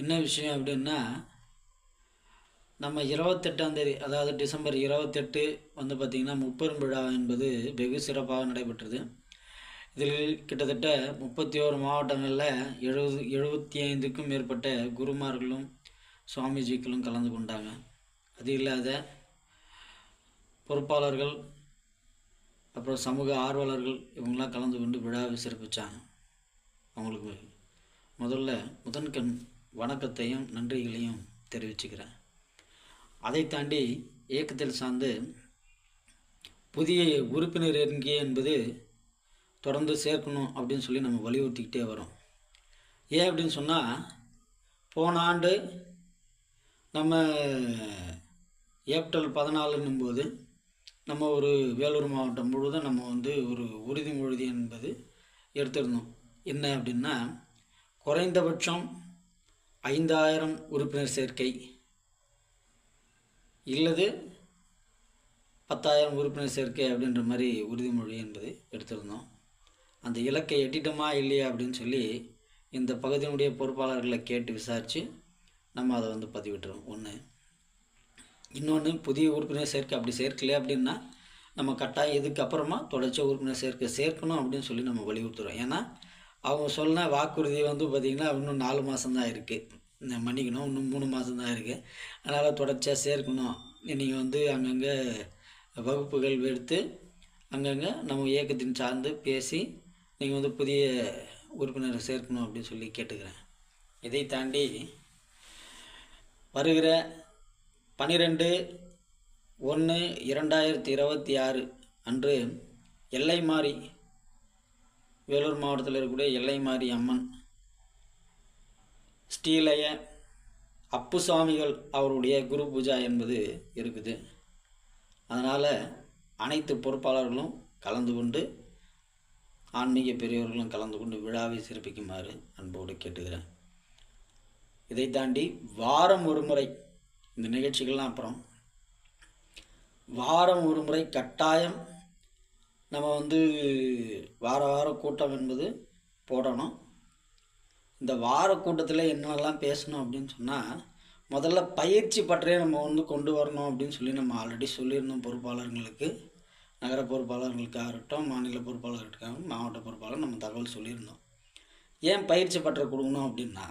என்ன விஷயம் அப்படின்னா, நம்ம 28ஆம் தேதி அதாவது டிசம்பர் 28 வந்து பார்த்திங்கன்னா முப்பெரும் விழா என்பது வெகு சிறப்பாக நடைபெற்றது. இதில் கிட்டத்தட்ட 31 மாவட்டங்களில் 75க்கும் மேற்பட்ட குருமார்களும் சுவாமிஜிக்களும் கலந்து கொண்டாங்க. அது இல்லாத பொறுப்பாளர்கள், அப்புறம் சமூக ஆர்வலர்கள் இவங்களாம் கலந்து கொண்டு விழாவை சிறப்பித்தாங்க. அவங்களுக்கு முதல்ல முதன்கண் வணக்கத்தையும் நன்றிகளையும் தெரிவிச்சுக்கிறேன். அதை தாண்டி இயக்கத்தில் சார்ந்து புதிய உறுப்பினர் எண்ணிக்கை என்பது தொடர்ந்து சேர்க்கணும் அப்படின்னு சொல்லி நம்ம வலியுறுத்திக்கிட்டே வரோம். ஏன் அப்படின்னு சொன்னால், போன ஆண்டு நம்ம ஏப்ரல் 14 போது நம்ம ஒரு வேலூர் மாவட்டம் முழுவதும் நம்ம வந்து ஒரு உறுதிமொழி என்பது எடுத்திருந்தோம். என்ன அப்படின்னா, குறைந்தபட்சம் 5000 உறுப்பினர் சேர்க்கை இல்லது 10,000 உறுப்பினர் சேர்க்கை அப்படின்ற மாதிரி உறுதிமொழி என்பது எடுத்திருந்தோம். அந்த இலக்கை எட்டிட்டோமா இல்லையா அப்படின்னு சொல்லி இந்த பகுதியினுடைய பொறுப்பாளர்களை கேட்டு விசாரித்து நம்ம அதை வந்து பதிவிட்டுறோம். ஒன்று. இன்னொன்று, புதிய உறுப்பினர் சேர்க்கை அப்படி சேர்க்கலை அப்படின்னா நம்ம கட்டாயம் இதுக்கப்புறமா தொடர்ச்சியாக உறுப்பினர் சேர்க்கணும் அப்படின்னு சொல்லி நம்ம வலியுறுத்துகிறோம். ஏன்னா அவங்க சொன்ன வாக்குறுதி வந்து பார்த்திங்கன்னா இன்னும் 4 மாதம்தான் இருக்குது, மன்னிக்கணும், இன்னும் 3 மாதம்தான் இருக்குது. அதனால் தொடர்ச்சியாக சேர்க்கணும். நீங்கள் வந்து அங்கங்கே வகுப்புகள் எடுத்து அங்கங்கே நம்ம இயக்கத்தின் சார்ந்து பேசி நீங்கள் வந்து புதிய உறுப்பினரை சேர்க்கணும் அப்படின்னு சொல்லி கேட்டுக்கிறேன். இதை தாண்டி வருகிற 12/1/2026 அன்று எல்லைமாரி வேலூர் மாவட்டத்தில் இருக்கக்கூடிய எல்லைமாரி அம்மன் ஸ்ரீலய அப்புசாமிகள் அவருடைய குரு பூஜா என்பது இருக்குது. அதனால் அனைத்து பொறுப்பாளர்களும் கலந்து கொண்டு, ஆன்மீக பெரியவர்களும் கலந்து கொண்டு விழாவை சிறப்பிக்குமாறு அன்போடு கேட்டுக்கிறேன். இதை தாண்டி வாரம் ஒரு முறை இந்த நிகழ்ச்சிகள்லாம் அப்புறம் வாரம் ஒரு முறை கட்டாயம் நம்ம வந்து வார கூட்டம் என்பது போடணும். இந்த வார கூட்டத்தில் என்னென்னலாம் பேசணும் அப்படின்னு சொன்னால், முதல்ல பயிற்சி பற்றியே நம்ம வந்து கொண்டு வரணும் அப்படின்னு சொல்லி நம்ம ஆல்ரெடி சொல்லியிருந்தோம். பொறுப்பாளர்களுக்கு, நகர பொறுப்பாளர்களுக்காகட்டும், மாநில பொறுப்பாளர்களுக்காக, மாவட்ட பொறுப்பாளர் நம்ம தகவல் சொல்லியிருந்தோம். ஏன் பயிற்சி பற்ற கொடுக்கணும் அப்படின்னா,